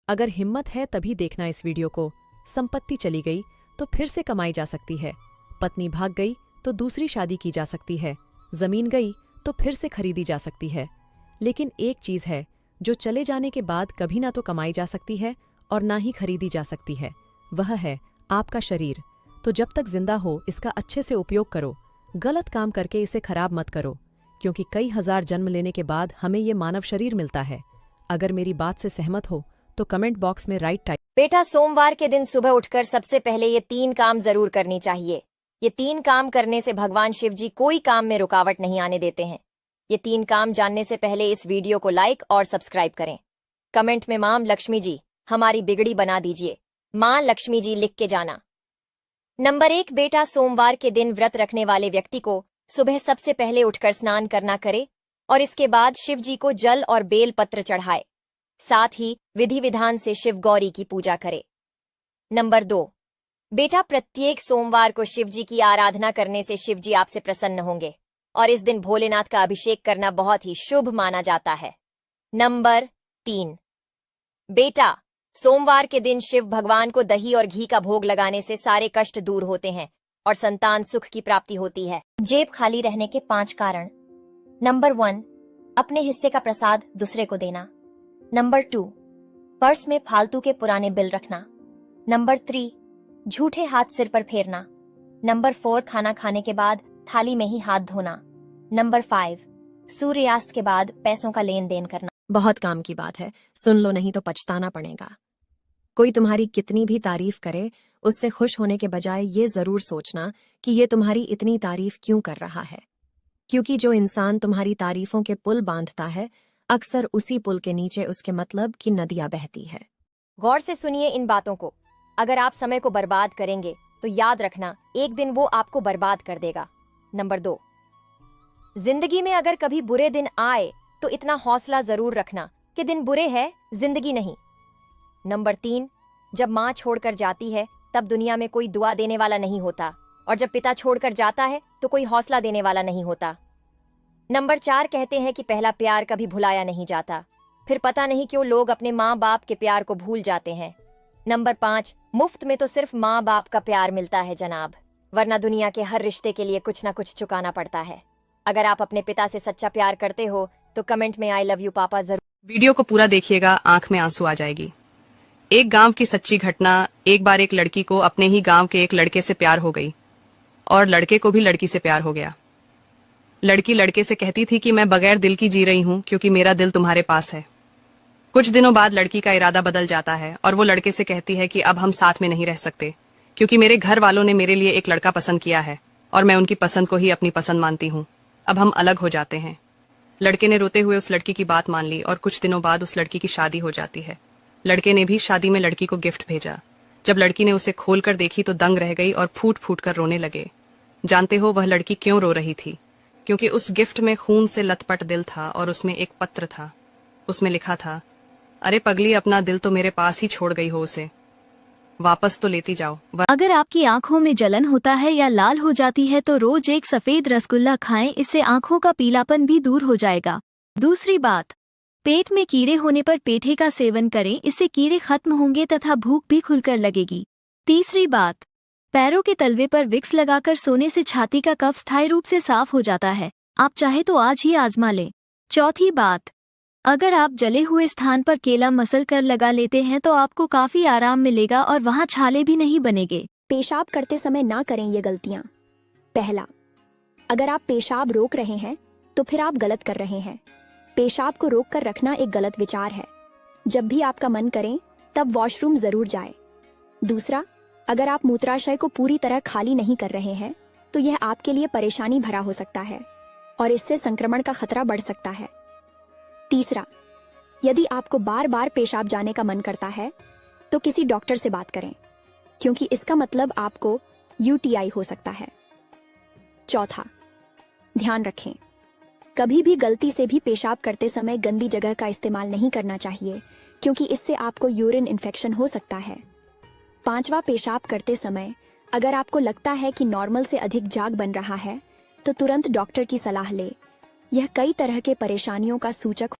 अगर हिम्मत है तभी देखना इस वीडियो को। संपत्ति चली गई तो फिर से कमाई जा सकती है, पत्नी भाग गई तो दूसरी शादी की जा सकती है, जमीन गई तो फिर से खरीदी जा सकती है। लेकिन एक चीज है जो चले जाने के बाद कभी ना तो कमाई जा सकती है और ना ही खरीदी जा सकती है, वह है आपका शरीर। तो जब तक जिंदा हो इसका अच्छे से उपयोग करो, गलत काम करके इसे खराब मत करो, क्योंकि कई हजार जन्म लेने के बाद हमें ये मानव शरीर मिलता है। अगर मेरी बात से सहमत हो तो कमेंट बॉक्स में राइट टाइप। बेटा, सोमवार के दिन सुबह उठकर सबसे पहले ये 3 काम जरूर करनी चाहिए। ये 3 काम करने से भगवान शिव जी कोई काम में रुकावट नहीं आने देते हैं। ये 3 काम जानने से पहले इस वीडियो को लाइक और सब्सक्राइब करें। कमेंट में मां लक्ष्मी जी हमारी बिगड़ी बना दीजिए, मां लक्ष्मी जी लिख के जाना। नंबर 1, बेटा, सोमवार के दिन व्रत रखने वाले व्यक्ति को सुबह सबसे पहले उठकर स्नान करना करे और इसके बाद शिव जी को जल और बेल पत्र चढ़ाए। साथ ही विधि विधान से शिव गौरी की पूजा करे। नंबर 2, बेटा, प्रत्येक सोमवार को शिव जी की आराधना करने से शिव जी आपसे प्रसन्न होंगे और इस दिन भोलेनाथ का अभिषेक करना बहुत ही शुभ माना जाता है। नंबर 3, बेटा, सोमवार के दिन शिव भगवान को दही और घी का भोग लगाने से सारे कष्ट दूर होते हैं और संतान सुख की प्राप्ति होती है। जेब खाली रहने के 5 कारण। नंबर 1, अपने हिस्से का प्रसाद दूसरे को देना। नंबर 2, पर्स में फालतू के पुराने बिल रखना। नंबर 3, झूठे हाथ सिर पर फेरना। नंबर 4, खाना खाने के बाद थाली में ही हाथ धोना। नंबर 5, सूर्यास्त के बाद पैसों का लेन देन करना। बहुत काम की बात है, सुन लो नहीं तो पछताना पड़ेगा। कोई तुम्हारी कितनी भी तारीफ करे, उससे खुश होने के बजाय ये जरूर सोचना कि ये तुम्हारी इतनी तारीफ क्यों कर रहा है, क्योंकि जो इंसान तुम्हारी तारीफों के पुल बांधता है, अक्सर उसी पुल के नीचे उसके मतलब की नदियां बहती है। गौर से सुनिए इन बातों को। अगर आप समय को बर्बाद करेंगे तो याद रखना एक दिन वो आपको बर्बाद कर देगा। नंबर 2, जिंदगी में अगर कभी बुरे दिन आए तो इतना हौसला जरूर रखना कि दिन बुरे हैं, जिंदगी नहीं। नंबर 3, जब माँ छोड़कर जाती है तब दुनिया में कोई दुआ देने वाला नहीं होता और जब पिता छोड़कर जाता है तो कोई हौसला देने वाला नहीं होता। नंबर 4, कहते हैं कि पहला प्यार कभी भुलाया नहीं जाता, फिर पता नहीं क्यों लोग अपने माँ बाप के प्यार को भूल जाते हैं। नंबर 5, मुफ्त में तो सिर्फ माँ बाप का प्यार मिलता है जनाब, वरना दुनिया के हर रिश्ते के लिए कुछ ना कुछ चुकाना पड़ता है। अगर आप अपने पिता से सच्चा प्यार करते हो तो कमेंट में आई लव यू पापा जरूर। वीडियो को पूरा देखिएगा, आंख में आंसू आ जाएगी। एक गांव की सच्ची घटना। एक बार एक लड़की को अपने ही गांव के एक लड़के से प्यार हो गई और लड़के को भी लड़की से प्यार हो गया। लड़की लड़के से कहती थी कि मैं बगैर दिल की जी रही हूं क्योंकि मेरा दिल तुम्हारे पास है। कुछ दिनों बाद लड़की का इरादा बदल जाता है और वो लड़के से कहती है कि अब हम साथ में नहीं रह सकते क्योंकि मेरे घर वालों ने मेरे लिए एक लड़का पसंद किया है और मैं उनकी पसंद को ही अपनी पसंद मानती हूँ। अब हम अलग हो जाते हैं। लड़के ने रोते हुए उस लड़की की बात मान ली और कुछ दिनों बाद उस लड़की की शादी हो जाती है। लड़के ने भी शादी में लड़की को गिफ्ट भेजा। जब लड़की ने उसे खोलकर देखी तो दंग रह गई और फूट फूट कर रोने लगे। जानते हो वह लड़की क्यों रो रही थी? क्योंकि उस गिफ्ट में खून से लथपथ दिल था और उसमें एक पत्र था। उसमें लिखा था, अरे पगली, अपना दिल तो मेरे पास ही छोड़ गई हो, उसे वापस तो लेती जाओ। अगर आपकी आंखों में जलन होता है या लाल हो जाती है तो रोज एक सफेद रसगुल्ला खाएं, इससे आंखों का पीलापन भी दूर हो जाएगा। दूसरी बात, पेट में कीड़े होने पर पेठे का सेवन करें, इससे कीड़े खत्म होंगे तथा भूख भी खुलकर लगेगी। तीसरी बात, पैरों के तलवे पर विक्स लगाकर सोने से छाती का कफ स्थायी रूप से साफ हो जाता है। आप चाहे तो आज ही आजमा लें। चौथी बात, अगर आप जले हुए स्थान पर केला मसल कर लगा लेते हैं तो आपको काफी आराम मिलेगा और वहां छाले भी नहीं बनेंगे। पेशाब करते समय ना करें ये गलतियां। पहला, अगर आप पेशाब रोक रहे हैं तो फिर आप गलत कर रहे हैं। पेशाब को रोक कर रखना एक गलत विचार है। जब भी आपका मन करे तब वॉशरूम जरूर जाए। दूसरा, अगर आप मूत्राशय को पूरी तरह खाली नहीं कर रहे हैं तो यह आपके लिए परेशानी भरा हो सकता है और इससे संक्रमण का खतरा बढ़ सकता है। तीसरा, यदि आपको बार बार पेशाब जाने का मन करता है तो किसी डॉक्टर से बात करें, क्योंकि इसका मतलब आपको यूटीआई हो सकता है। चौथा, ध्यान रखें, कभी भी गलती से भी पेशाब करते समय गंदी जगह का इस्तेमाल नहीं करना चाहिए, क्योंकि इससे आपको यूरिन इन्फेक्शन हो सकता है। पांचवा, पेशाब करते समय अगर आपको लगता है कि नॉर्मल से अधिक झाग बन रहा है तो तुरंत डॉक्टर की सलाह ले। यह कई तरह के परेशानियों का सूचक